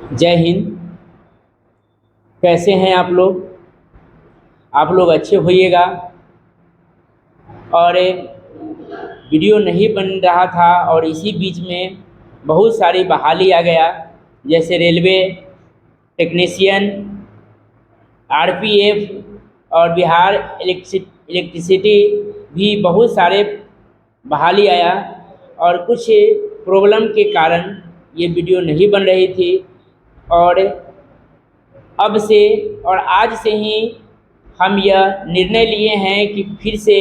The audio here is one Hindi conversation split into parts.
जय हिंद। कैसे हैं आप लोग? आप लोग अच्छे होइएगा। और वीडियो नहीं बन रहा था और इसी बीच में बहुत सारी बहाली आ गया, जैसे रेलवे टेक्नीशियन, आरपीएफ और बिहार इलेक्ट्रिसिटी भी बहुत सारे बहाली आया। और कुछ प्रॉब्लम के कारण ये वीडियो नहीं बन रही थी। और अब से और आज से ही हम यह निर्णय लिए हैं कि फिर से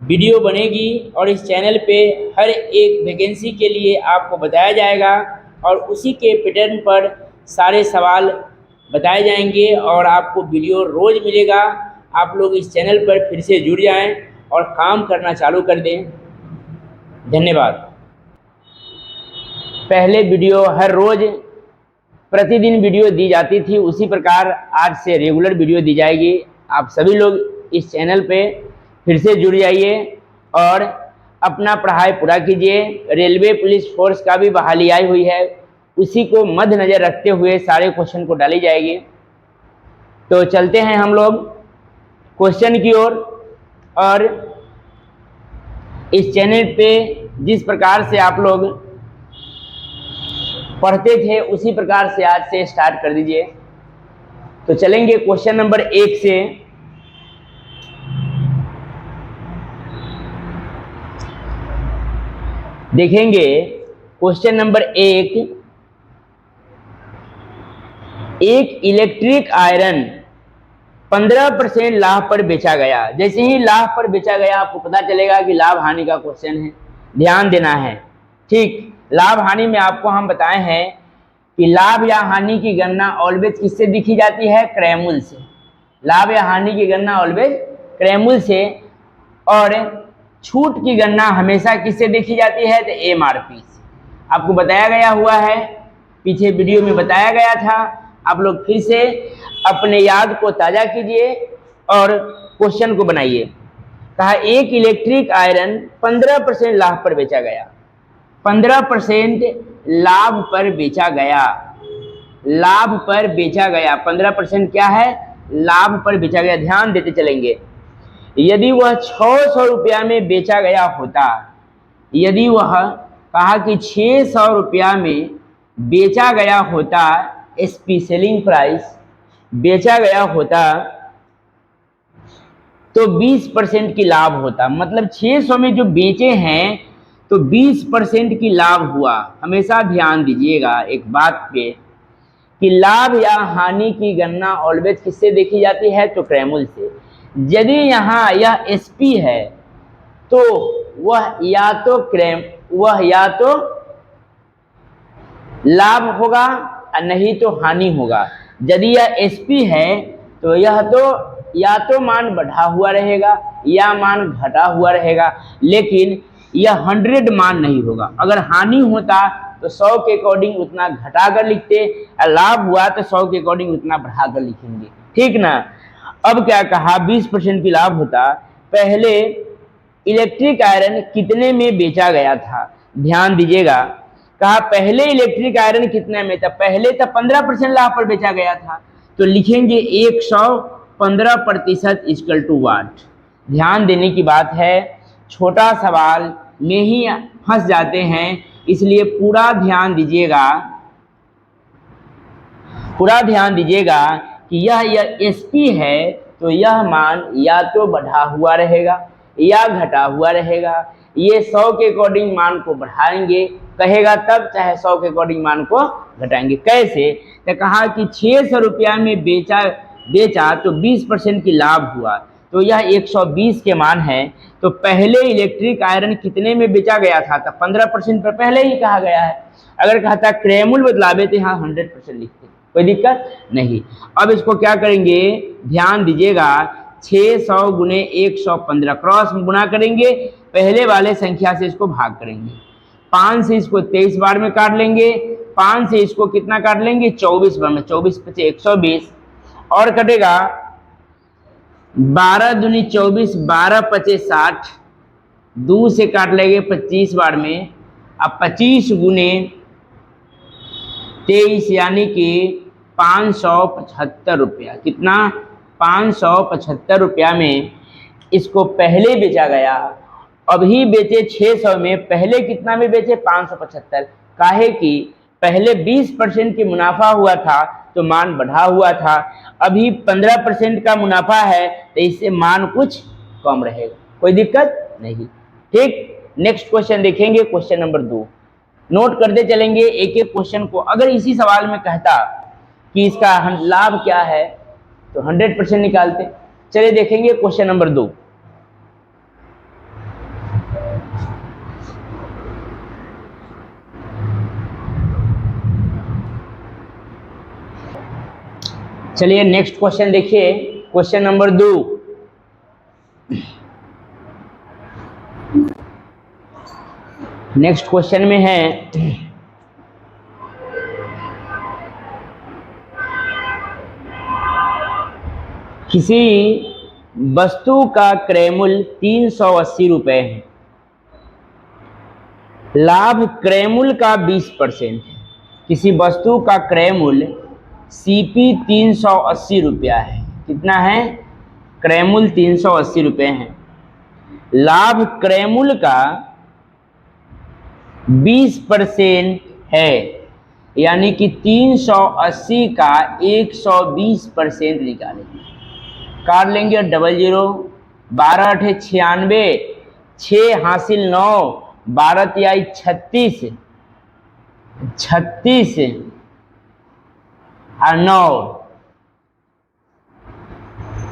वीडियो बनेगी और इस चैनल पे हर एक वैकेंसी के लिए आपको बताया जाएगा और उसी के पैटर्न पर सारे सवाल बताए जाएंगे और आपको वीडियो रोज़ मिलेगा। आप लोग इस चैनल पर फिर से जुड़ जाएं और काम करना चालू कर दें। धन्यवाद। पहले वीडियो हर रोज़ प्रतिदिन वीडियो दी जाती थी, उसी प्रकार आज से रेगुलर वीडियो दी जाएगी। आप सभी लोग इस चैनल पे फिर से जुड़ जाइए और अपना पढ़ाई पूरा कीजिए। रेलवे पुलिस फोर्स का भी बहाली आई हुई है, उसी को मद्देनज़र रखते हुए सारे क्वेश्चन को डाली जाएगी। तो चलते हैं हम लोग क्वेश्चन की ओर। और इस चैनल पे जिस प्रकार से आप लोग पढ़ते थे उसी प्रकार से आज से स्टार्ट कर दीजिए। तो चलेंगे क्वेश्चन नंबर 1 से। देखेंगे क्वेश्चन नंबर 1। एक इलेक्ट्रिक आयरन 15% लाभ पर बेचा गया। जैसे ही लाभ पर बेचा गया आपको पता चलेगा कि लाभ हानि का क्वेश्चन है, ध्यान देना है। ठीक, लाभ हानि में आपको हम बताए हैं कि लाभ या हानि की गणना ऑलवेज किससे दिखी जाती है? क्रयमूल्य से। लाभ या हानि की गणना ऑलवेज क्रयमूल्य से। और छूट की गणना हमेशा किससे देखी जाती है? तो एमआरपी से। आपको बताया गया हुआ है, पीछे वीडियो में बताया गया था। आप लोग फिर से अपने याद को ताज़ा कीजिए और क्वेश्चन को बनाइए। कहा एक इलेक्ट्रिक आयरन 15% लाभ पर बेचा गया। 15% लाभ पर बेचा गया। लाभ पर बेचा गया 15% क्या है? लाभ पर बेचा गया। ध्यान देते चलेंगे। यदि वह 600 रुपया में बेचा गया होता, यदि वह कहा कि 600 रुपया में बेचा गया होता, एसपी सेलिंग प्राइस बेचा गया होता, तो 20% की लाभ होता। मतलब 600 में जो बेचे हैं तो 20% की लाभ हुआ। हमेशा ध्यान दीजिएगा एक बात पे कि लाभ या हानि की गणना ऑलवेज किससे देखी जाती है? तो क्रयमूल्य से। यदि यहाँ यह एसपी है तो वह या तो लाभ होगा और नहीं तो हानि होगा। यदि यह एसपी है तो यह तो या तो मान बढ़ा हुआ रहेगा या मान घटा हुआ रहेगा, लेकिन यह 100 मान नहीं होगा। अगर हानि होता तो 100 के अकॉर्डिंग उतना घटा कर लिखते, और लाभ हुआ तो 100 के अकॉर्डिंग उतना बढ़ा कर लिखेंगे। ठीक ना? अब क्या कहा? 20% की लाभ होता। पहले इलेक्ट्रिक आयरन कितने में बेचा गया था? ध्यान दीजिएगा। कहा पहले इलेक्ट्रिक आयरन कितने में था? पहले तो 15% लाभ पर बेचा गया था, तो लिखेंगे 115% इक्वल टू वाट। ध्यान देने की बात है, छोटा सवाल में ही फंस जाते हैं, इसलिए पूरा ध्यान दीजिएगा। पूरा ध्यान दीजिएगा कि यह एसपी है तो यह मान या तो बढ़ा हुआ रहेगा या घटा हुआ रहेगा। ये 100 के अकॉर्डिंग मान को बढ़ाएंगे कहेगा तब, चाहे 100 के अकॉर्डिंग मान को घटाएंगे। कैसे? तो कहा कि 600 रुपया में बेचा तो 20% की लाभ हुआ, तो यह 120 के मान है। तो पहले इलेक्ट्रिक आयरन कितने में बेचा गया था? तो 15% पर पहले ही कहा गया है। अगर कहता क्रयमूल्य बदलावे तो यहाँ 100% लिखते, कोई दिक्कत नहीं। अब इसको क्या करेंगे? ध्यान दीजिएगा। 600 गुने 115 क्रॉस में गुना करेंगे, पहले वाले संख्या से इसको भाग करेंगे। 5 से इसको 23 बार में काट लेंगे, 5 से इसको कितना काट लेंगे? 24 बार में। 24 × 5 = 120 और कटेगा 12 दूनी 24, 12 × 5 = 60, 2 से काट लेंगे 25 बार में। अब 25 गुने 23 यानी कि 575 रुपया। कितना? 575 रुपया में इसको पहले बेचा गया, अभी बेचे 600 में, पहले कितना में बेचे? 575। काहे कि पहले 20% की मुनाफा हुआ था तो मान बढ़ा हुआ था, अभी 15% का मुनाफा है तो इससे मान कुछ कम रहेगा, कोई दिक्कत नहीं। ठीक, नेक्स्ट क्वेश्चन देखेंगे, क्वेश्चन नंबर 2। नोट करते चलेंगे एक एक क्वेश्चन को। अगर इसी सवाल में कहता कि इसका लाभ क्या है तो 100% निकालते। चलिए देखेंगे क्वेश्चन नंबर 2। चलिए नेक्स्ट क्वेश्चन देखिए, क्वेश्चन नंबर 2। नेक्स्ट क्वेश्चन में है किसी वस्तु का क्रय मूल्य 380 रुपए है, लाभ क्रय मूल्य का 20% है। किसी वस्तु का क्रय मूल्य CP 380 रुपया है। कितना है? क्रय मूल्य 380 रुपये है, लाभ क्रय मूल्य का 20% है, यानी कि 380 का 120% निकालेंगे। काट लेंगे 00, 12 8 96, 6 हासिल 9, 12 तिहाई 36, 36 और 9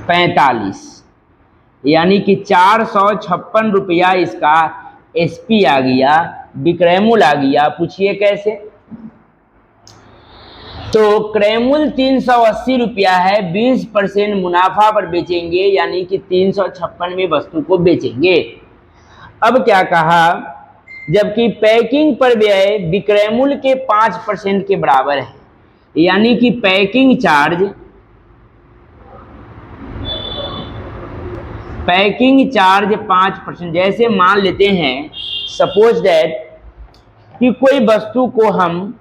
45, यानी कि 456 रुपया इसका SP आ गया, विक्रय मूल्य आ गया। पूछिए कैसे? तो क्रय मूल्य 380 रुपया है, 20% मुनाफा पर बेचेंगे, यानी कि 356 में वस्तु को बेचेंगे। अब क्या कहा? जबकि पैकिंग पर व्यय विक्रय मूल्य के 5% के बराबर है, यानी कि पैकिंग चार्ज 5%। जैसे मान लेते हैं, सपोज दैट कि कोई वस्तु को हम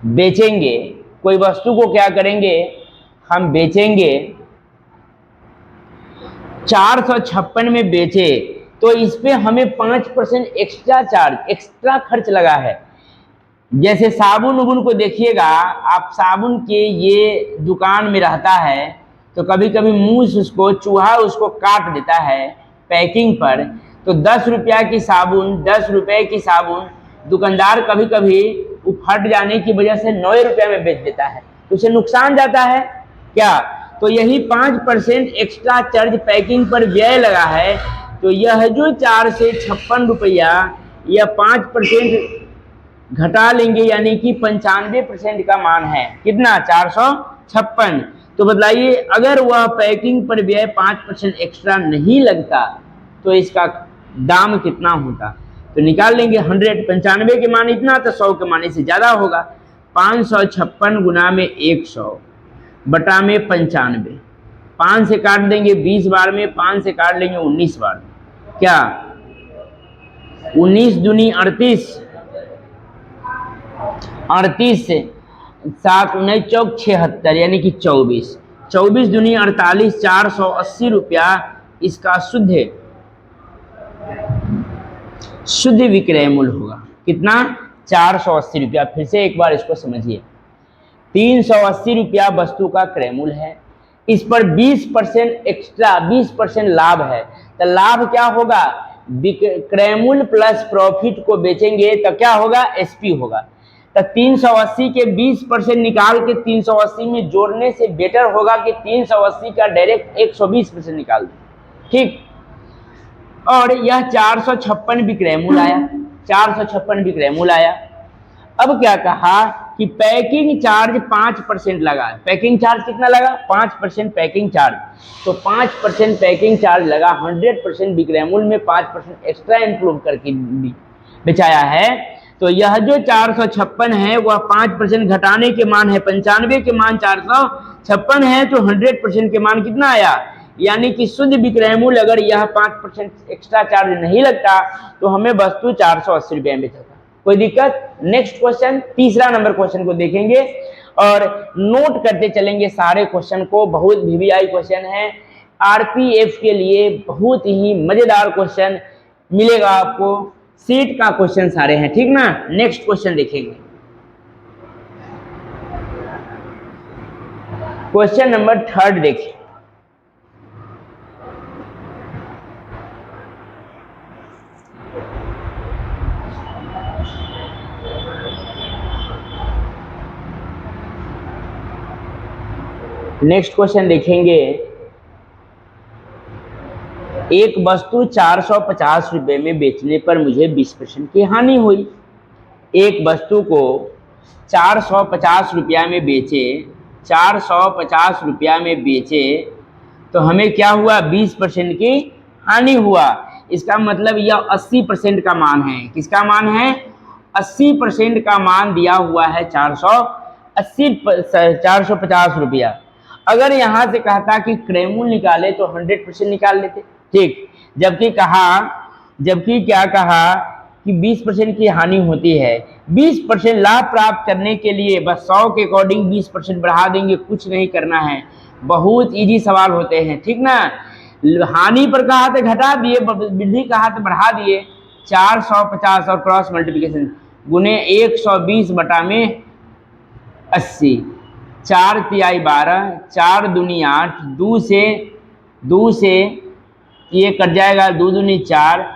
बेचेंगे, कोई वस्तु को क्या करेंगे? हम बेचेंगे, 456 में बेचे तो इस पे हमें 5% एक्स्ट्रा चार्ज, एक्स्ट्रा खर्च लगा है। जैसे साबुन उबुन को देखिएगा आप, साबुन के ये दुकान में रहता है तो कभी कभी मूस उसको, चूहा उसको काट देता है पैकिंग पर, तो 10 रुपया की साबुन, 10 रुपए की साबुन दुकानदार कभी कभी वो फट जाने की वजह से 9 रुपया में बेच देता है, तो उसे नुकसान जाता है क्या? तो यही 5% एक्स्ट्रा चार्ज पैकिंग पर व्यय लगा है, तो यह जो 4 से 56 रुपया या 5% घटा लेंगे, यानी कि 95% का मान है। कितना? 456। तो बतलाइए, अगर वह पैकिंग पर व्यय 5% एक्स्ट्रा नहीं लगता तो इसका दाम कितना होता? तो निकाल लेंगे 100, 95 के मान इतना तो 100 के मान इससे ज्यादा होगा। 556 गुना में 100 बटा में 95, 5 से काट देंगे 20 बार में, 5 से काट लेंगे 19 बार में। क्या? 19 दूनी 38, 38 से 7 19 चौक 76, यानी कि 24, 24 दूनी 48, 480 रुपया इसका शुद्ध विक्रय मूल्य होगा। कितना? 480 रुपया। फिर से एक बार इसको समझिए, 380 रुपया वस्तु का क्रय मूल्य है, इस पर 20% एक्स्ट्रा, 20% लाभ है, तो लाभ क्या होगा? क्रय मूल्य प्लस प्रॉफिट को बेचेंगे तो क्या होगा? SP होगा। तो 380 के 20% निकाल के 380 में जोड़ने से बेटर होगा कि 380 का डायरेक्ट 120% निकाल दो। ठीक, और यह 456 विक्रय मूल्य आया, 456 विक्रय मूल्य आया। अब क्या कहा कि पैकिंग चार्ज 5% लगा। पैकिंग चार्ज कितना लगा? 5% पैकिंग चार्ज। तो 5% पैकिंग चार्ज लगा, 100% विक्रय मूल्य में 5% एक्स्ट्रा इंक्लूड करके बेचाया है। तो यह जो 456 है वह 5% घटाने के मान है 95 के मान 456 है, तो 100% के मान कितना आया? यानी कि शुद्ध विक्रय मूल्य अगर यह 5% एक्स्ट्रा चार्ज नहीं लगता तो हमें वस्तु 480 रुपये में बेचा था। कोई दिक्कत। नेक्स्ट क्वेश्चन, तीसरा नंबर क्वेश्चन को देखेंगे और नोट करते चलेंगे सारे क्वेश्चन को। बहुत वीवीआई क्वेश्चन है, आरपीएफ के लिए बहुत ही मजेदार क्वेश्चन मिलेगा आपको, सीट का क्वेश्चन सारे हैं, ठीक ना। नेक्स्ट क्वेश्चन देखेंगे, क्वेश्चन नंबर 3 देखिए। नेक्स्ट क्वेश्चन देखेंगे, एक वस्तु 450 रुपये में बेचने पर मुझे 20% की हानि हुई। एक वस्तु को 450 रुपया में बेचे, 450 रुपया में बेचे तो हमें क्या हुआ, 20% की हानि हुआ। इसका मतलब यह 80% का मान है। किसका मान है, 80% का मान दिया हुआ है 450 रुपया। अगर यहाँ से कहता कि क्रयमूल्य निकाले तो 100% निकाल लेते, ठीक। जबकि क्या कहा कि 20% की हानि होती है। 20% लाभ प्राप्त करने के लिए बस 100 के अकॉर्डिंग 20% बढ़ा देंगे, कुछ नहीं करना है, बहुत इजी सवाल होते हैं, ठीक ना। हानि पर कहा तो घटा दिए, वृद्धि कहा तो बढ़ा दिए। 450 और क्रॉस मल्टीप्लिकेशन गुने 120 बटा में 80, 4 तिहाई 12, 4 दूनी 8, 2 से ये कट जाएगा, 2 दूनी 4,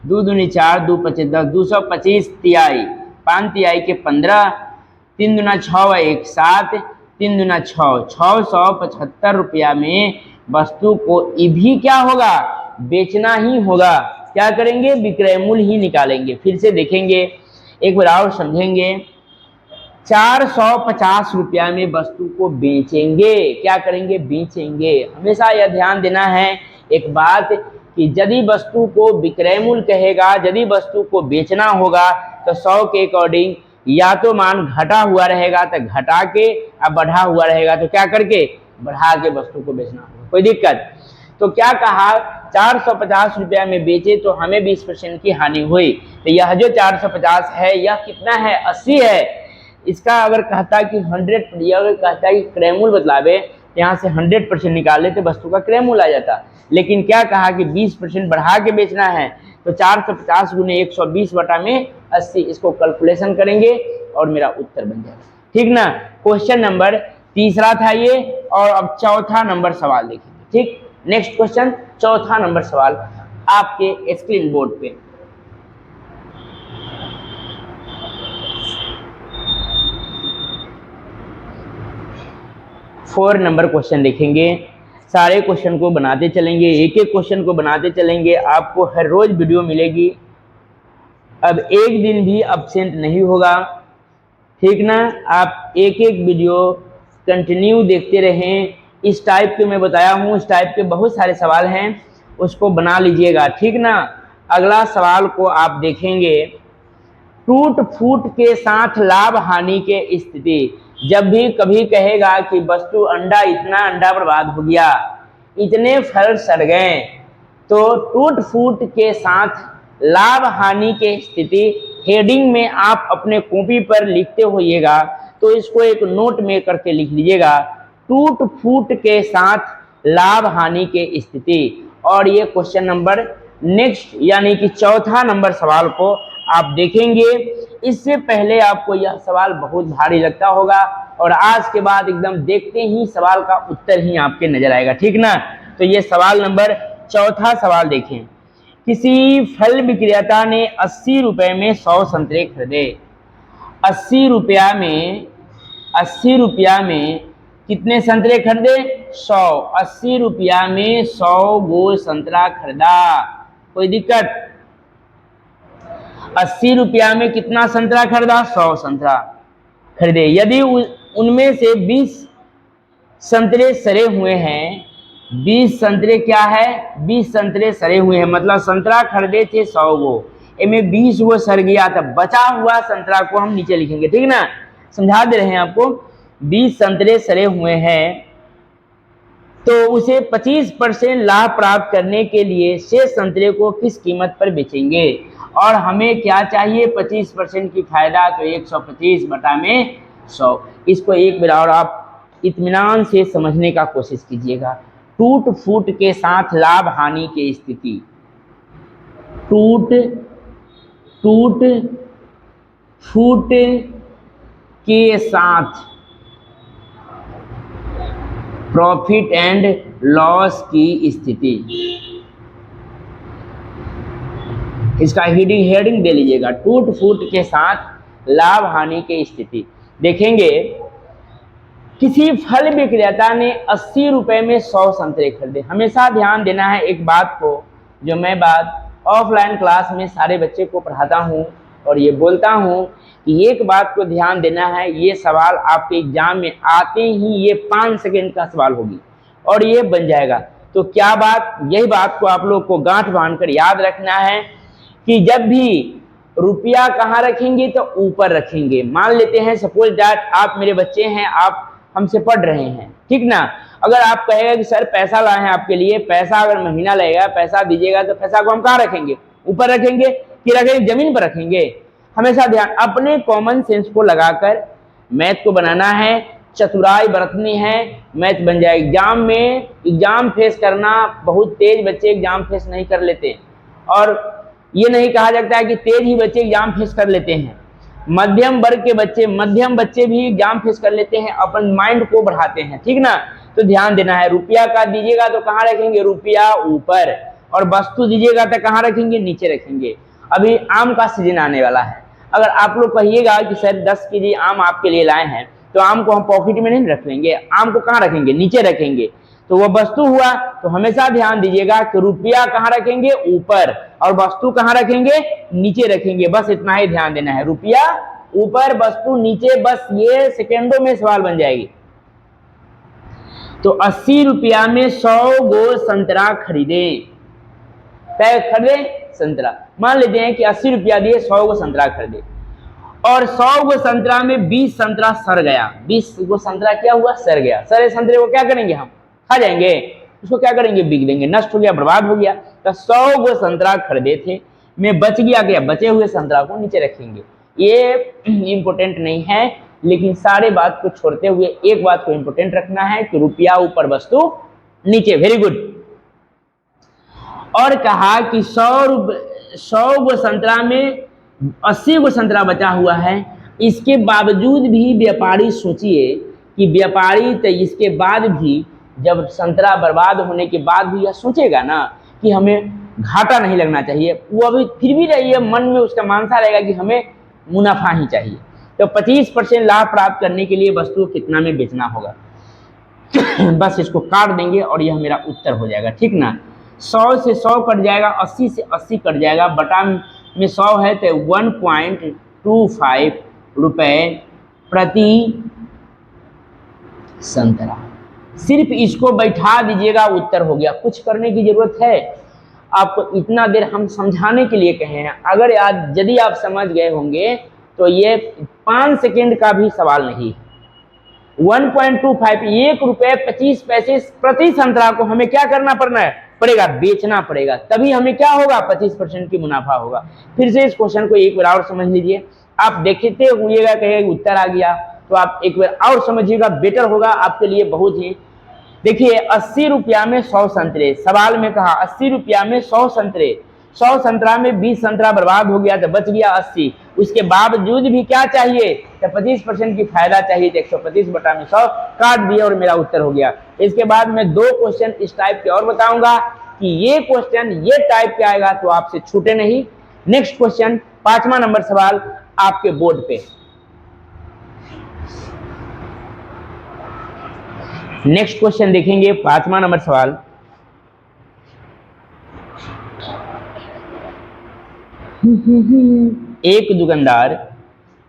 2 दूनी 4, 2 पचे 10, 225 तिहाई, 5 तिहाई के 15, 3 दूना 6 1 7, 3 दूना 6, 675 रुपया में वस्तु को भी क्या होगा, बेचना ही होगा। क्या करेंगे, विक्रय मूल्य ही निकालेंगे। फिर से देखेंगे, एक बार और समझेंगे। 450 रुपया में वस्तु को बेचेंगे, क्या करेंगे, बेचेंगे। हमेशा यह ध्यान देना है एक बात कि यदि वस्तु को विक्रय मूल्य कहेगा, यदि वस्तु को बेचना होगा तो 100 के अकॉर्डिंग या तो मान घटा हुआ रहेगा तो घटा के, अब बढ़ा हुआ रहेगा तो क्या करके, बढ़ा के वस्तु को बेचना होगा। कोई दिक्कत। तो क्या कहा, 450 रुपया में बेचे तो हमें 20% की हानि हुई। तो यह जो 450 है यह कितना है, 80 है। इसका अगर कहता कि 100, अगर कहता कि क्रय मूल्य बतलावे, यहाँ से 100% निकाले तो वस्तु का क्रय मूल्य आ जाता। लेकिन क्या कहा कि 20% बढ़ा के बेचना है, तो 450 गुने 120 बटा में 80, इसको कैलकुलेशन करेंगे और मेरा उत्तर बन जाएगा, ठीक ना। क्वेश्चन नंबर 3 था ये, और अब चौथा नंबर सवाल देखेंगे, ठीक। नेक्स्ट क्वेश्चन, चौथा नंबर सवाल आपके स्क्रीन बोर्ड पे। फोर नंबर क्वेश्चन देखेंगे। सारे क्वेश्चन को बनाते चलेंगे, एक एक क्वेश्चन को बनाते चलेंगे। आपको हर रोज वीडियो मिलेगी, अब एक दिन भी अब्सेंट नहीं होगा, ठीक ना। आप एक एक वीडियो कंटिन्यू देखते रहें। इस टाइप के मैं बताया हूँ, इस टाइप के बहुत सारे सवाल हैं, उसको बना लीजिएगा, ठीक ना। अगला सवाल को आप देखेंगे, टूट फूट के साथ लाभ हानि के स्थिति। जब भी कभी कहेगा कि वस्तु अंडा, इतना अंडा बर्बाद हो गया, इतने फल सड़ गए, तो टूट फूट के साथ लाभ हानि के स्थिति हेडिंग में आप अपने कॉपी पर लिखते होइएगा, तो इसको एक नोट में करके लिख लीजिएगा, टूट फूट के साथ लाभ हानि के स्थिति। और ये क्वेश्चन नंबर नेक्स्ट यानी कि चौथा नंबर सवाल को आप देखेंगे। इससे पहले आपको यह सवाल बहुत भारी लगता होगा, और आज के बाद एकदम देखते ही सवाल का उत्तर ही आपके नजर आएगा, ठीक ना। तो ये सवाल नंबर चौथा सवाल देखें। किसी फल विक्रेता ने 80 रुपये में 100 संतरे खरीदे। 80 रुपया में कितने संतरे खरीदे, 100। 80 रुपया में 100 गो संतरा खरीदा। कोई दिक्कत। 80 रुपया में कितना संतरा खरीदा, 100 संतरा खरीदे। यदि उनमें से 20 संतरे सड़े हुए हैं, 20 संतरे क्या है, 20 संतरे सड़े हुए हैं, मतलब संतरा खरीदे थे 100 गो, इनमें 20 गो सड़ गया, तब बचा हुआ संतरा को हम नीचे लिखेंगे, ठीक ना। समझा दे रहे हैं आपको। 20 संतरे सड़े हुए हैं तो उसे 25% लाभ प्राप्त करने के लिए शेष संतरे को किस कीमत पर बेचेंगे। और हमें क्या चाहिए 25% की फायदा, तो 125 बटा में 100। इसको एक बार और आप इत्मीनान से समझने का कोशिश कीजिएगा। टूट फूट के साथ लाभ हानि की स्थिति, टूट फूट के साथ प्रॉफिट एंड लॉस की स्थिति, इसका हेडिंग दे लीजिएगा, टूट फूट के साथ लाभ हानि की स्थिति। देखेंगे किसी फल विक्रेता ने 80 रुपए में 100 संतरे खरीदे। हमेशा ध्यान देना है एक बात को, जो मैं बात ऑफलाइन क्लास में सारे बच्चे को पढ़ाता हूँ और ये बोलता हूँ कि एक बात को ध्यान देना है, ये सवाल आपके एग्जाम में आते ही ये 5 सेकंड का सवाल होगी और ये बन जाएगा। तो क्या बात, यही बात को आप लोग को गांठ बांधकर याद रखना है कि जब भी रुपया कहाँ रखेंगे तो ऊपर रखेंगे। मान लेते हैं सपोज दैट आप मेरे बच्चे हैं, आप हमसे पढ़ रहे हैं, ठीक ना। अगर आप कहेगा कि सर पैसा लाए हैं आपके लिए, पैसा अगर महीना लगेगा, पैसा दीजिएगा, तो पैसा को हम कहाँ रखेंगे? ऊपर रखेंगे कि रखेंगे जमीन पर रखेंगे? हमेशा ध्यान, अपने कॉमन सेंस को लगाकर मैथ को बनाना है, चतुराई बरतनी है, मैथ बन जाए। एग्जाम में एग्जाम फेस करना, बहुत तेज बच्चे एग्जाम फेस नहीं कर लेते, और ये नहीं कहा जाता है कि तेज ही बच्चे एग्जाम फेस कर लेते हैं। मध्यम वर्ग के बच्चे, मध्यम बच्चे भी एग्जाम फेस कर लेते हैं, अपन माइंड को बढ़ाते हैं, ठीक ना। तो ध्यान देना है, रुपया का दीजिएगा तो कहाँ रखेंगे? रुपया ऊपर, और वस्तु दीजिएगा तो कहाँ रखेंगे? नीचे रखेंगे। अभी आम का सीजन आने वाला है, अगर आप लोग कहिएगा कि सर 10 केजी आम आपके लिए लाए हैं, तो आम को हम पॉकेट में नहीं रख लेंगे, आम को कहाँ रखेंगे? नीचे रखेंगे। तो वह वस्तु हुआ। तो हमेशा ध्यान दीजिएगा कि रुपया कहाँ रखेंगे? ऊपर, और वस्तु कहाँ रखेंगे? नीचे रखेंगे। बस इतना ही ध्यान देना है, रुपया ऊपर, वस्तु नीचे, बस ये सेकेंडों में सवाल बन जाएगी। तो 80 रुपया में 100 गो संतरा खरीदे, क्या खरीदे? संतरा। मान लेते हैं कि 80 रुपया दिए, 100 गो संतरा खरीदे, और 100 गो संतरा में 20 संतरा सड़ गया। 20 गो संतरा क्या हुआ? सड़ गया। सड़े संतरे को क्या करेंगे? हम खा जाएंगे, उसको क्या करेंगे? बिक देंगे, नष्ट हो गया, बर्बाद हो गया। तो 100 गो संतरा खरीदे थे, में बच गया, बचे हुए संतरा को नीचे रखेंगे। ये इंपोर्टेंट नहीं है, लेकिन सारे बात को छोड़ते हुए एक बात को इंपोर्टेंट रखना है कि रुपया ऊपर, वस्तु नीचे। Very good. और कहा कि 100 गो संतरा में 80 गो संतरा बचा हुआ है, इसके बावजूद भी व्यापारी, सोचिए कि व्यापारी तो इसके बाद भी, जब संतरा बर्बाद होने के बाद भी यह सोचेगा ना कि हमें घाटा नहीं लगना चाहिए, वो अभी फिर भी रहिए मन में उसका मानसा रहेगा कि हमें मुनाफा ही चाहिए। तो 25% लाभ प्राप्त करने के लिए वस्तु कितना में बेचना होगा? बस इसको काट देंगे और यह मेरा उत्तर हो जाएगा, ठीक ना। 100 से 100 कट जाएगा, 80 से 80 कट जाएगा, बटा में 100 है तो 1.25 रुपए प्रति संतरा। सिर्फ इसको बैठा दीजिएगा, उत्तर हो गया। कुछ करने की जरूरत है आपको? इतना देर हम समझाने के लिए कहे हैं, अगर यदि आप समझ गए होंगे तो ये 5 सेकेंड का भी सवाल नहीं है। 1.25, 1 रुपये 25 पैसे प्रति संतरा को हमें क्या करना पड़ेगा? बेचना पड़ेगा, तभी हमें क्या होगा? 25% की मुनाफा होगा। फिर से इस क्वेश्चन को एक बार और समझ लीजिए, आप देखते हुएगा, कहेगा उत्तर आ गया, तो आप एक बार और समझिएगा, बेटर होगा आपके लिए बहुत ही। देखिए 80 रुपया में 100 संतरे, सवाल में कहा 80 रुपया में 100 संतरे, 100 संतरा में 20 संतरा बर्बाद हो गया तो बच गया 80, उसके बावजूद भी क्या चाहिए? तो 25% की फायदा चाहिए, तो 125 बटा में 100 काट दिया और मेरा उत्तर हो गया। इसके बाद मैं 2 क्वेश्चन इस टाइप के और बताऊंगा कि ये क्वेश्चन ये टाइप के आएगा तो आपसे छूटे नहीं। नेक्स्ट क्वेश्चन, 5वां नंबर सवाल आपके बोर्ड पे। नेक्स्ट क्वेश्चन देखेंगे, 5वां नंबर सवाल। एक दुकानदार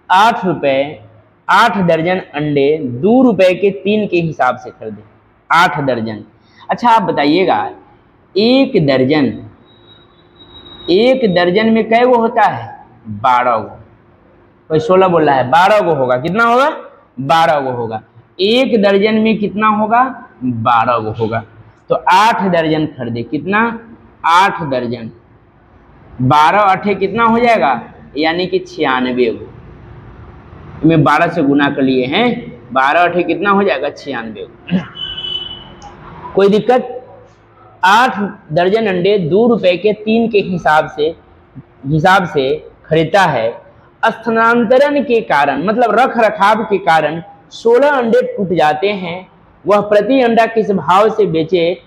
8 रुपए 8 दर्जन अंडे 2 रुपए के 3 के हिसाब से खरीदे। 8 दर्जन। अच्छा आप बताइएगा, एक दर्जन में कै गो होता है? 12 गो। कोई 16 बोल रहा है, 12 गो होगा। कितना होगा? 12 गो होगा। एक दर्जन में कितना होगा? 12 गो होगा। तो 8 दर्जन खरीदे। कितना? 8 दर्जन। 12 अठे कितना हो जाएगा, यानी कि 96 गो। मैं 12 से गुना कर लिए हैं, 12 अठे कितना हो जाएगा, 96 गो। कोई दिक्कत। 8 दर्जन अंडे 2 रुपए के 3 के हिसाब से खरीदता है। स्थानांतरण के कारण, मतलब रख रखाव के कारण 16 अंडे टूट जाते हैं। वह प्रति अंडा किस भाव से बेचे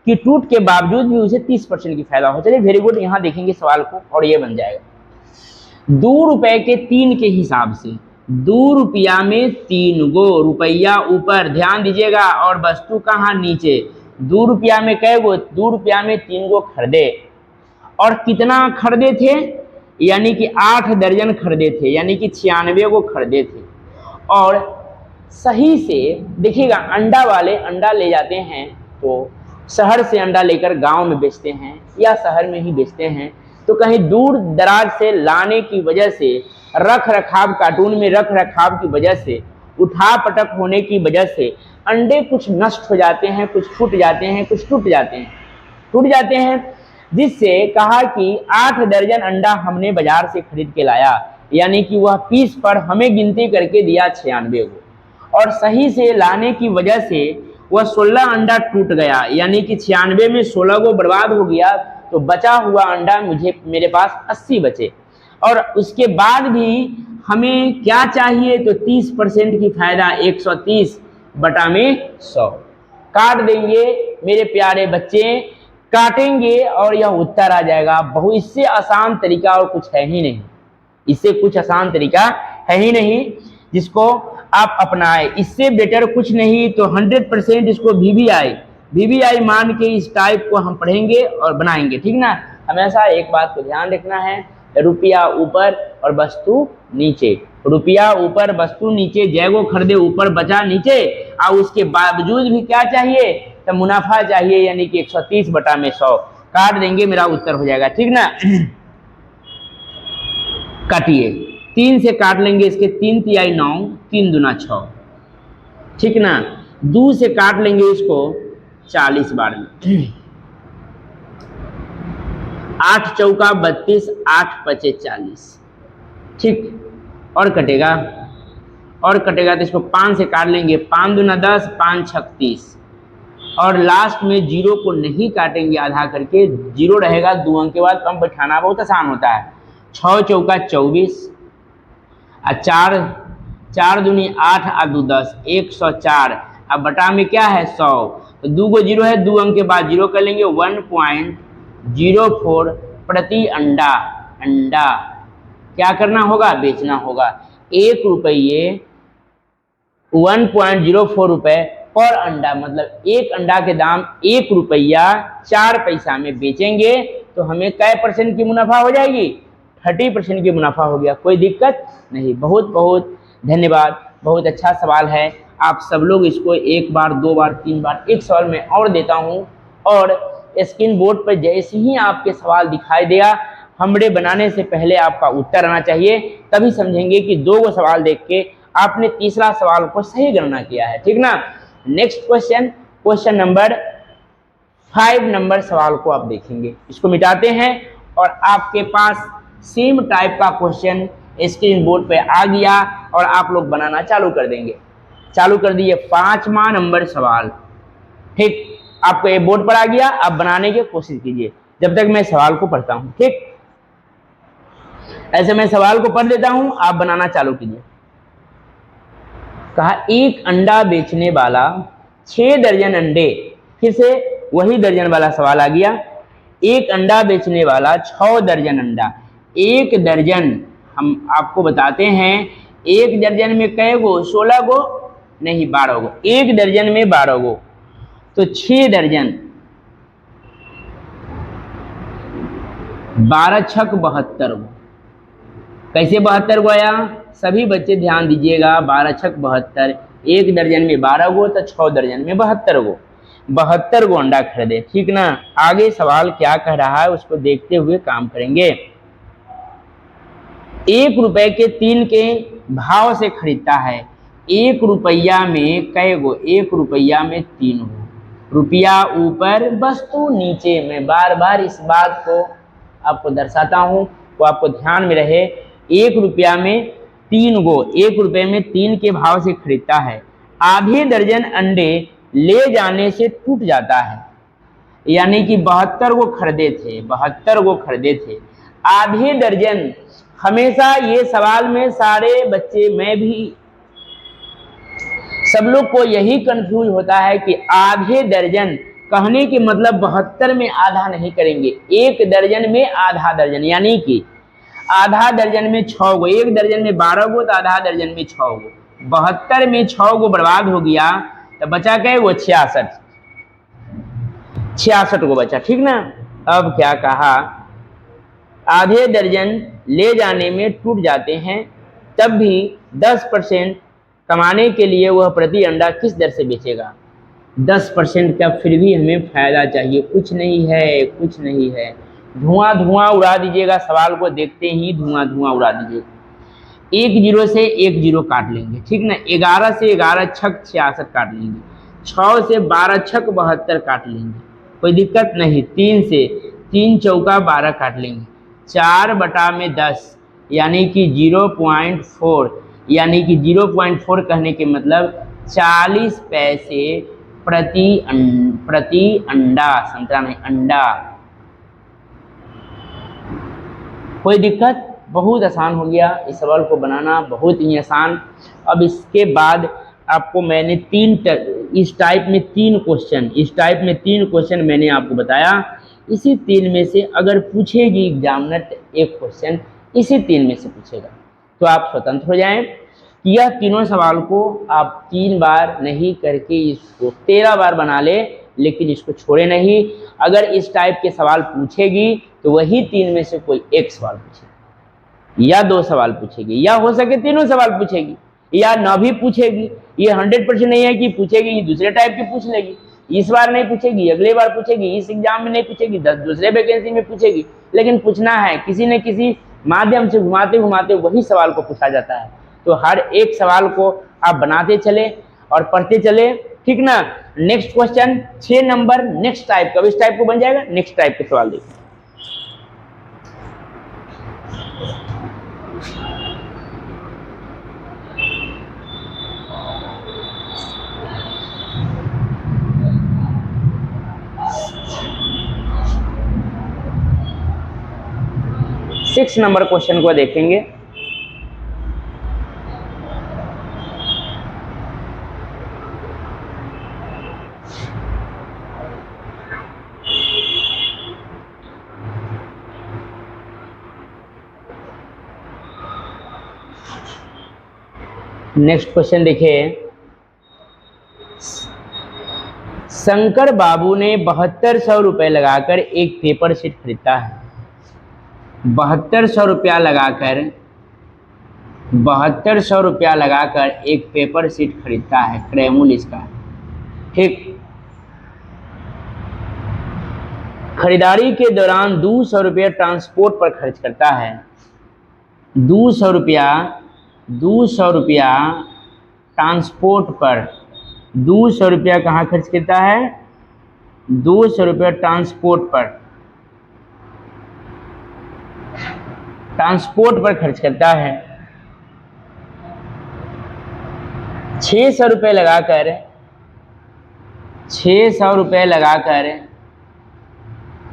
कि टूट के बावजूद भी उसे 30% की फायदा हो। चलिए वेरी गुड, यहां देखेंगे सवाल को और ये बन जाएगा 2 रुपए के 3 के हिसाब से, 2 रुपया में 3 गो, रुपया ऊपर ध्यान दीजिएगा और वस्तु कहाँ, नीचे। 2 रुपया में कै गो, 2 रुपया में 3 गो खरीदे। और कितना खरीदे थे, यानी कि 8 दर्जन खरीदे थे, यानी कि 96 गो खरीदे थे। और सही से देखिएगा, अंडा वाले अंडा ले जाते हैं तो शहर से अंडा लेकर गांव में बेचते हैं या शहर में ही बेचते हैं, तो कहीं दूर दराज से लाने की वजह से, रख रखाव, कार्टून में रख रखाव की वजह से, उठा पटक होने की वजह से अंडे कुछ नष्ट हो जाते हैं, कुछ फूट जाते हैं, कुछ टूट जाते हैं, जिससे कहा कि 8 दर्जन अंडा हमने बाजार से खरीद के लाया, यानी कि वह पीस पर हमें गिनती करके दिया 96 को, और सही से लाने की वजह से वह 16 अंडा टूट गया, यानी कि 96 में 16 को बर्बाद हो गया, तो बचा हुआ अंडा मेरे पास 80 बचे। और उसके बाद भी हमें क्या चाहिए, तो 30% की फायदा, 130 बटा में 100 काट देंगे मेरे प्यारे बच्चे, काटेंगे और यह उत्तर आ जाएगा। बहुत इससे आसान तरीका और कुछ है ही नहीं, इससे कुछ आसान तरीका है ही नहीं जिसको आप अपनाएं। इससे बेटर कुछ नहीं, तो 100% इसको VBI मान के इस टाइप को हम पढ़ेंगे और बनाएंगे, ठीक ना। हमेशा एक बात को ध्यान रखना है, रुपया ऊपर और वस्तु नीचे, रुपया ऊपर वस्तु नीचे, जैगो खरीदे ऊपर बचा नीचे, और उसके बावजूद भी क्या चाहिए, तो मुनाफा चाहिए, यानी कि 130 बटा में 100 काट देंगे, मेरा उत्तर हो जाएगा, ठीक ना। काटिए, 3 से काट लेंगे इसके, 3 तिहाई 9, 3 दूना 6, ठीक ना। 2 से काट लेंगे इसको 40 बार में, 8 चौका 32, 8 पचे 40, ठीक। और कटेगा तो इसको 5 से काट लेंगे, 5 दूना 10, 5 छक 30, और लास्ट में 0 को नहीं काटेंगे आधा करके, 0 रहेगा 2 अंक के बाद, कम बैठाना बहुत आसान होता है। 6 चौका 24, 4 दूनी 8, 2 10, 104, अब बटा में क्या है 100, तो 2 को 0 है, 2 अंक के बाद 0 कर लेंगे, 1.04 प्रति अंडा क्या करना होगा, बेचना होगा। 1 रुपये 1.04 रुपए पर अंडा, मतलब एक अंडा के दाम 1 रुपया 4 पैसा में बेचेंगे तो हमें कै % की मुनाफा हो जाएगी, 30% की मुनाफा हो गया। कोई दिक्कत नहीं। बहुत बहुत धन्यवाद, बहुत अच्छा सवाल है। आप सब लोग इसको 1 बार 2 बार 3 बार, एक सवाल में और देता हूँ, और स्क्रीन बोर्ड पर जैसे ही आपके सवाल दिखाई देगा, हमरे बनाने से पहले आपका उत्तर आना चाहिए, तभी समझेंगे कि 2 गो सवाल देख के आपने तीसरा सवाल को सही गणना किया है, ठीक ना। नेक्स्ट क्वेश्चन नंबर 5 नंबर सवाल को आप देखेंगे, इसको मिटाते हैं और आपके पास सेम टाइप का क्वेश्चन स्क्रीन बोर्ड पे आ गया और आप लोग बनाना चालू कर देंगे। चालू कर दिए 5वां नंबर सवाल, ठीक। आपको ये बोर्ड पर आ गया, आप बनाने की कोशिश कीजिए जब तक मैं सवाल को पढ़ता हूं, ठीक। ऐसे मैं सवाल को पढ़ देता हूं, आप बनाना चालू कीजिए। कहा, एक अंडा बेचने वाला 6 दर्जन अंडे, फिर से वही दर्जन वाला सवाल आ गया। एक अंडा बेचने वाला 6 दर्जन अंडा, एक दर्जन हम आपको बताते हैं, एक दर्जन में कै गो, 16 गो नहीं 12 गो, एक दर्जन में 12 गो, तो 6 दर्जन 12 छक 72 गो। कैसे 72 गो आया, सभी बच्चे ध्यान दीजिएगा, 12 छक 72, एक दर्जन में 12 गो तो 6 दर्जन में 72 गो, 72 गो अंडा खरीदे, ठीक ना। आगे सवाल क्या कह रहा है उसको देखते हुए काम करेंगे। 1 रुपए के 3 के भाव से खरीदता है, 1 रुपया में कै गो, 1 रुपया में 3 गो, रुपया ऊपर वस्तु नीचे। मैं बार बार इस बात को आपको दर्शाता हूँ, तो आपको ध्यान में रहे। 1 रुपया में 3 गो, 1 रुपये में 3 के भाव से खरीदता है। आधे दर्जन अंडे ले जाने से टूट जाता है, यानी कि 72 गो खरीदे थे, 72 गो खरीदे थे। आधे दर्जन, हमेशा ये सवाल में सारे बच्चे, मैं भी, सब लोग को यही कंफ्यूज होता है कि आधे दर्जन कहने के मतलब 72 में आधा नहीं करेंगे, 1 दर्जन में आधा दर्जन, यानी कि आधा दर्जन में 6 गो, 1 दर्जन में 12 गो तो आधा दर्जन में 6 गो, 72 में 6 गो बर्बाद हो गया तो बचा क्या वो 66 गो बचा, ठीक ना। अब क्या कहा, आधे दर्जन ले जाने में टूट जाते हैं, तब भी 10% कमाने के लिए वह प्रति अंडा किस दर से बेचेगा। 10% का फिर भी हमें फायदा चाहिए, कुछ नहीं है, कुछ नहीं है। धुआं धुआं उड़ा दीजिएगा, सवाल को देखते ही धुआं धुआं उड़ा दीजिएगा। 1 0 से 1 0 काट लेंगे, ठीक ना। 11 से 11 छक 66 काट लेंगे, 6 से 12 छक 72 काट लेंगे, कोई दिक्कत नहीं। 3 से 3 चौका 12 काट लेंगे, 4 बटा में 10 यानी कि 0.4, यानी कि 0.4 कहने के मतलब 40 पैसे प्रति अंडा, संतरा नहीं अंडा। कोई दिक्कत, बहुत आसान हो गया इस सवाल को बनाना, बहुत ही आसान। अब इसके बाद आपको मैंने इस टाइप में तीन क्वेश्चन मैंने आपको बताया। इसी 3 में से अगर पूछेगी एग्जामिनर तो एक क्वेश्चन इसी 3 में से पूछेगा, तो आप स्वतंत्र हो जाएं। यह तीनों सवाल को आप 3 बार नहीं करके इसको 13 बार बना ले, लेकिन इसको छोड़े नहीं। अगर इस टाइप के सवाल पूछेगी तो वही 3 में से कोई एक सवाल पूछेगी या 2 सवाल पूछेगी, या हो सके तीनों सवाल पूछेगी, या न भी पूछेगी। ये 100% नहीं है कि पूछेगी, ये दूसरे टाइप की पूछ लेगी। इस बार नहीं पूछेगी, अगले बार पूछेगी, इस एग्जाम में नहीं पूछेगी, 10 दूसरे वैकेंसी में पूछेगी, लेकिन पूछना है। किसी न किसी माध्यम से घुमाते घुमाते वही सवाल को पूछा जाता है। तो हर एक सवाल को आप बनाते चले और पढ़ते चले, ठीक ना। Next question 6 number, next type का, इस टाइप को बन जाएगा। नेक्स्ट टाइप के सवाल देखिए। सिक्स नंबर क्वेश्चन को देखेंगे। नेक्स्ट क्वेश्चन देखिए। शंकर बाबू ने 7200 रुपये लगाकर एक पेपर शीट खरीदा है। 7200 रुपया लगाकर 7200 रुपया लगाकर एक पेपर शीट खरीदता है, क्रयमूल्य इसका, ठीक। खरीदारी के दौरान 200 रुपया ट्रांसपोर्ट पर खर्च करता है। 200 रुपया ट्रांसपोर्ट पर, 200 रुपया कहाँ खर्च करता है, 200 रुपया ट्रांसपोर्ट पर खर्च करता है। 600 रुपये लगाकर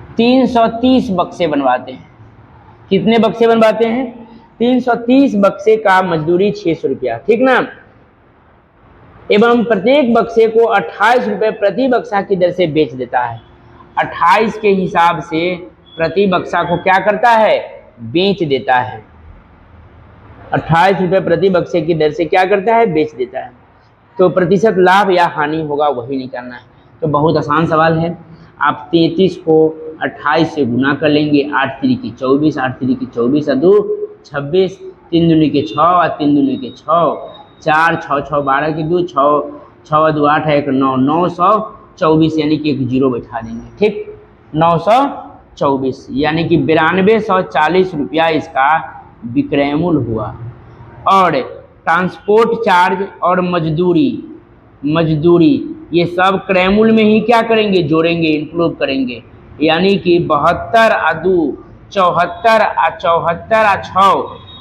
330 बक्से बनवाते हैं। कितने बक्से बनवाते हैं, 330 बक्से का मजदूरी 600 रुपया, ठीक ना। एवं प्रत्येक बक्से को 28 रुपये प्रति बक्सा की दर से बेच देता है। 28 के हिसाब से प्रति बक्सा को क्या करता है, बेच देता है। 28 रुपये प्रति बक्से की दर से क्या करता है, बेच देता है। तो प्रतिशत लाभ या हानि होगा वही निकालना है। तो बहुत आसान सवाल है। आप 33 को 28 से गुना कर लेंगे, 8 3 की 24, 8 3 की 24 और 2 26, 3 दूनी के 6 और 3 दूनी के 6, 4 6 6 12 की 2, 6 6 2 8 1 9, 924 यानी कि एक जीरो बैठा देंगे, ठीक। 924 यानी कि 9240 रुपया इसका विक्रय मूल्य हुआ। और ट्रांसपोर्ट चार्ज और मजदूरी ये सब क्रय मूल्य में ही क्या करेंगे, जोड़ेंगे, इंक्लूड करेंगे। यानी कि 72 और 2 74 आ 6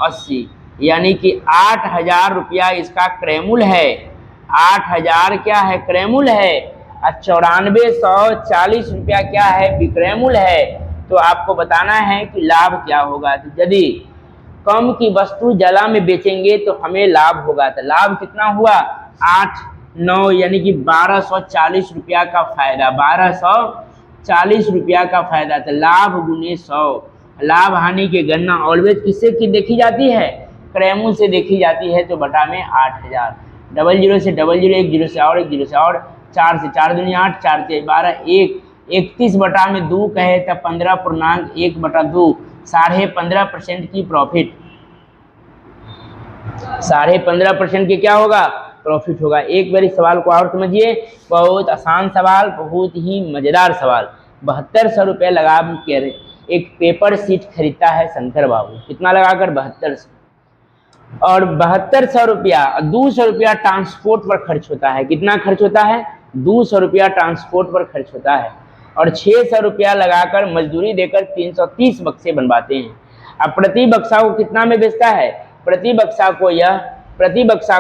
80, यानी कि 8,000 रुपया इसका क्रयमूल्य है। 8,000 क्या है? क्रयमूल्य है। और 9440 रुपया क्या है? विक्रय मूल्य है। तो आपको बताना है कि लाभ क्या होगा। तो यदि कम की वस्तु ज्यादा में बेचेंगे तो हमें लाभ होगा। तो लाभ कितना हुआ? 8 9 यानी कि 1240 रुपया का फायदा, 1240 रुपया का फायदा। तो लाभ गुने 100। लाभ हानि की गणना ऑलवेज किससे की देखी जाती है? क्रयमूल्य से देखी जाती है। तो बटा में 8,000, 00 से 00, 1 0 से और 1 0 से और, 4 से 4 दूनी 8, 4 से 12, 1 31 बटा में 2 कहे तो 15.1/2, 15.5% की प्रॉफिट। 15.5% के क्या होगा? प्रॉफिट होगा। एक बार इस सवाल को और समझिए, बहुत आसान सवाल, बहुत ही मजेदार सवाल। 7200 रुपये लगा के एक पेपर सीट खरीदता है शंकर बाबू। कितना लगाकर? 7200। और 7200 रुपया, 200 रुपया ट्रांसपोर्ट पर खर्च होता है। कितना खर्च होता है? 200 रुपया ट्रांसपोर्ट पर खर्च होता है। और 600 रुपया लगाकर मजदूरी देकर 330 बक्से बनवाते हैं। अब प्रति बक्सा को कितना में बेचता है? प्रति बक्सा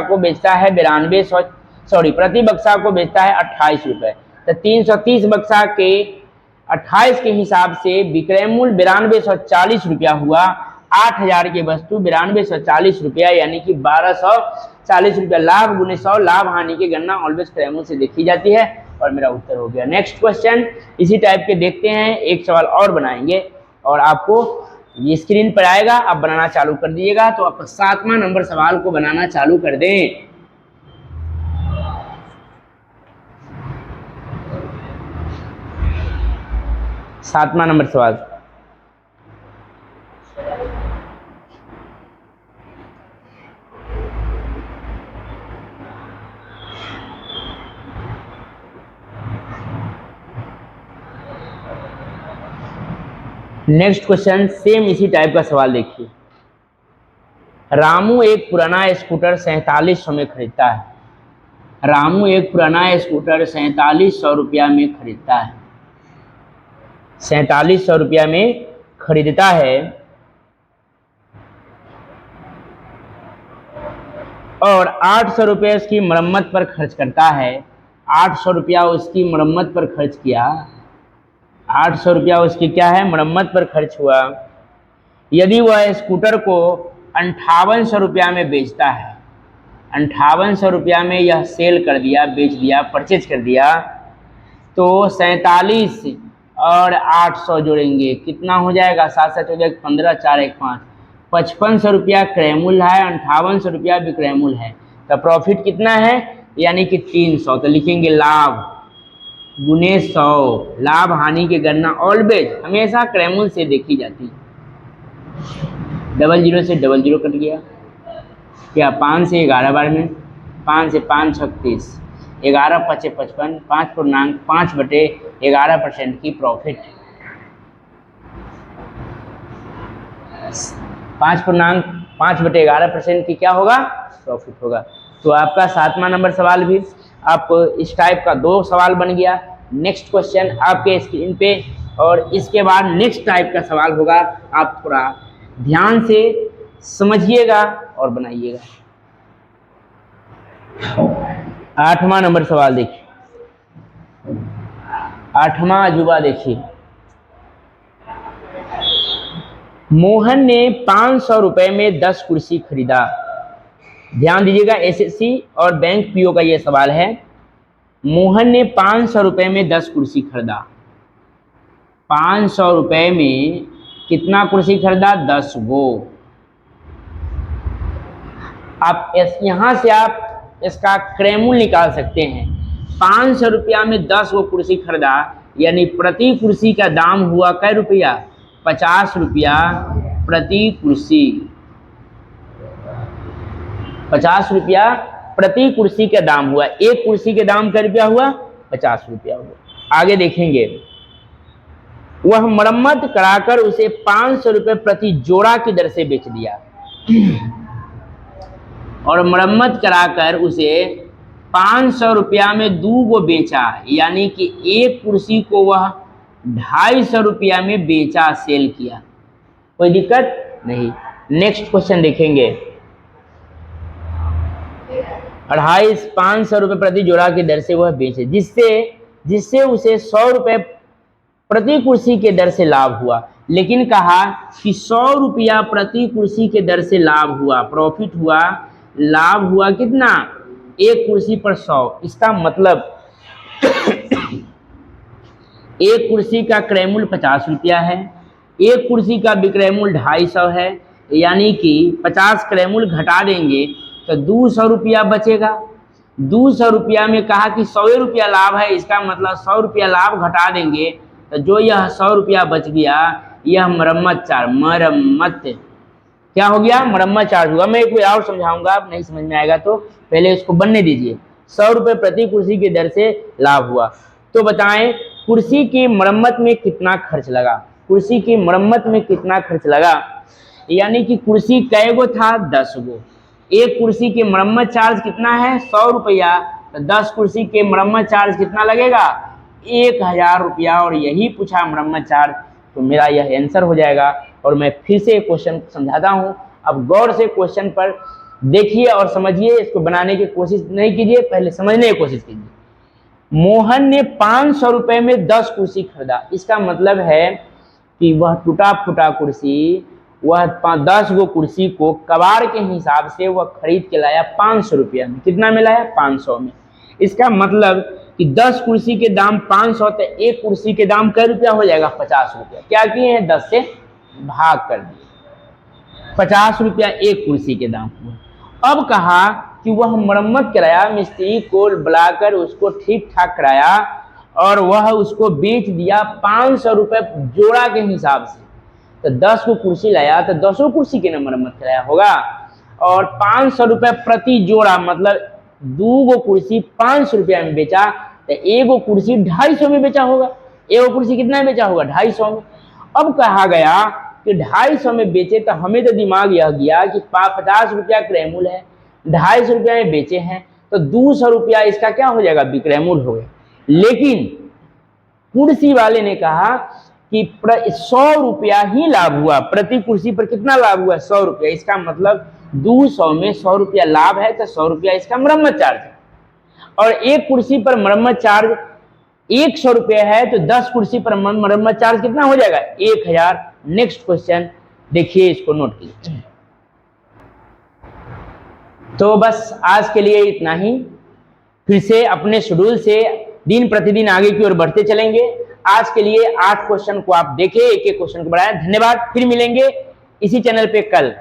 को बेचता है 9200, प्रति बक्सा को बेचता है 28 रुपये। तो 330 बक्सा के 28 के हिसाब से विक्रय मूल्य 9240 रुपया हुआ। 8,000 की वस्तु 9240 रुपया, यानी कि 1240 रुपया। लाभ गुने 100, लाभ हानि की गणना ऑलवेज क्रय मूल्य से देखी जाती है। और मेरा उत्तर हो गया। नेक्स्ट क्वेश्चन इसी टाइप के देखते हैं। एक सवाल और बनाएंगे और आपको ये स्क्रीन पर आएगा, आप बनाना चालू कर दीजिएगा। तो आप 7वां नंबर सवाल को बनाना चालू कर दें। 7वां नंबर सवाल। नेक्स्ट क्वेश्चन सेम इसी टाइप का सवाल देखिए। रामू एक पुराना स्कूटर 4700 में खरीदता है। रामू एक पुराना स्कूटर 4700 रुपया में खरीदता है। 4700 रुपया में खरीदता है और 800 रुपये उसकी मरम्मत पर खर्च करता है। 800 रुपया उसकी मरम्मत पर खर्च किया। 800 रुपया उसकी क्या है? मरम्मत पर खर्च हुआ। यदि वह स्कूटर को 5800 रुपया में बेचता है, 5800 रुपया में यह सेल कर दिया, बेच दिया, परचेज कर दिया, तो 47 और 800 जोड़ेंगे, कितना हो जाएगा? 7 7 हो जाएगा 15, 4 1 5, 5500 रुपया क्रय मूल्य है, 5800 रुपया विक्रय मूल्य है। तो प्रॉफिट कितना है? यानी कि 300। तो लिखेंगे लाभ गुने 100। लाभ हानि की गणना ऑलवेज हमेशा क्रय मूल्य से देखी जाती है। 00 से 00 कट गया, क्या 5 से 11 बार में, 5 से 5 36, 11 5 55, 5.5/11% की प्रॉफिट। 5.5/11% की क्या होगा? प्रॉफिट होगा। तो आपका 7वां नंबर सवाल भी आप इस टाइप का 2 सवाल बन गया। नेक्स्ट क्वेश्चन आपके स्क्रीन पे, और इसके बाद नेक्स्ट टाइप का सवाल होगा। आप थोड़ा ध्यान से समझिएगा और बनाइएगा। 8वां नंबर सवाल देखिए। 8वां अजूबा देखिए। मोहन ने 500 रुपए में 10 कुर्सी खरीदा। ध्यान दीजिएगा, एसएससी और बैंक पीओ का ये सवाल है। मोहन ने 500 रुपए में 10 कुर्सी खरीदा। 500 रुपए में कितना कुर्सी खरीदा? 10 गो। आप यहाँ से आप इसका क्रय मूल्य निकाल सकते हैं। 500 रुपया में 10 गो कुर्सी खरीदा, यानी प्रति कुर्सी का दाम हुआ कै रुपया? 50 रुपया प्रति कुर्सी। 50 रुपया प्रति कुर्सी का दाम हुआ। एक कुर्सी के दाम का रुपया हुआ? 50 रुपया हुआ। आगे देखेंगे, वह मरम्मत कराकर उसे 500 रुपये प्रति जोड़ा की दर से बेच दिया। और मरम्मत कराकर उसे 500 रुपया में 2 गो बेचा, यानी कि एक कुर्सी को वह 250 रुपया में बेचा, सेल किया। कोई दिक्कत नहीं। नेक्स्ट क्वेश्चन देखेंगे। 500 रुपये प्रति जोड़ा की दर से वह बेचे, जिससे उसे 100 रुपये प्रति कुर्सी के दर से लाभ हुआ। लेकिन कहा कि 100 रुपया प्रति कुर्सी के दर से लाभ हुआ, प्रॉफिट हुआ, लाभ हुआ कितना, एक कुर्सी पर 100। इसका मतलब एक कुर्सी का क्रय मूल्य 50 रुपया है, एक कुर्सी का विक्रय मूल्य 250 है, यानी कि 50 क्रय मूल्य घटा देंगे तो 200 रुपया बचेगा। 200 रुपया में कहा कि 100 रुपया लाभ है, इसका मतलब 100 रुपया लाभ घटा देंगे तो जो यह 100 रुपया बच गया, यह मरम्मत क्या हो गया, मरम्मत चार्ज हुआ। मैं एक बार और समझाऊंगा, आप नहीं समझ में आएगा तो पहले इसको बनने दीजिए। 100 रुपये प्रति कुर्सी की दर से लाभ हुआ। तो बताएं कुर्सी की मरम्मत में कितना खर्च लगा, कुर्सी की मरम्मत में कितना खर्च लगा, यानी कि कुर्सी कै गो था, 10 गो। एक कुर्सी की मरम्मत चार्ज कितना है, 100 रुपया, तो 10 कुर्सी के मरम्मत चार्ज कितना लगेगा, 1000 रुपया। और यही पूछा मरम्मत चार्ज, तो मेरा यह आंसर हो जाएगा। और मैं फिर से क्वेश्चन समझाता हूँ, अब गौर से क्वेश्चन पर देखिए और समझिए, इसको बनाने की कोशिश नहीं कीजिए, पहले समझने की कोशिश कीजिए। मोहन ने 500 रुपये में 10 कुर्सी खरीदा। इसका मतलब है कि वह टूटा फूटा कुर्सी, वह 10 गो कुर्सी को कबाड़ के हिसाब से वह खरीद के लाया 500 रुपया में। कितना में लाया, 500 में। इसका मतलब कि 10 कुर्सी के दाम 500, तो एक कुर्सी के दाम कै रुपया हो जाएगा, 50 रुपया। क्या किए हैं, 10 से भाग कर दिए, 50 रुपया एक कुर्सी के दाम हुआ। अब कहा कि वह मरम्मत कराया, मिस्त्री को बुलाकर उसको ठीक ठाक कराया और वह उसको बेच दिया 500 रुपये जोड़ा के हिसाब से। तो 10 को कुर्सी लाया तो 10 कुर्सी के न मरम्मत कराया होगा, और 500 रुपये प्रति जोड़ा, मतलब 2 गो कुर्सी 500 रुपया में बेचा, तो एगो कुर्सी 250 में बेचा होगा। एगो कुर्सी कितना में बेचा होगा, 250 में। अब कहा गया कि 250 में बेचे, तो हमें तो दिमाग यह गया कि 50 रुपया क्रय मूल्य है, 250 रुपया में बेचे हैं, तो 200 रुपया इसका क्या हो जाएगा, विक्रय मूल्य हो गया। लेकिन कुर्सी वाले ने कहा कि 100 रुपया ही लाभ हुआ, प्रति कुर्सी पर कितना लाभ हुआ, 100 रुपया। इसका मतलब 200 में 100 रुपया लाभ है, तो 100 रुपया इसका मरम्मत चार्ज है। और एक कुर्सी पर मरम्मत चार्ज 100 रुपया है, तो 10 कुर्सी पर मरम्मत चार्ज कितना हो जाएगा, 1000। नेक्स्ट क्वेश्चन देखिए, इसको नोट कीजिए। तो बस आज के लिए इतना ही। फिर से अपने शेड्यूल से दिन प्रतिदिन आगे की ओर बढ़ते चलेंगे। आज के लिए 8 क्वेश्चन को आप देखें, एक एक क्वेश्चन को बढ़ाएं। धन्यवाद, फिर मिलेंगे इसी चैनल पे कल।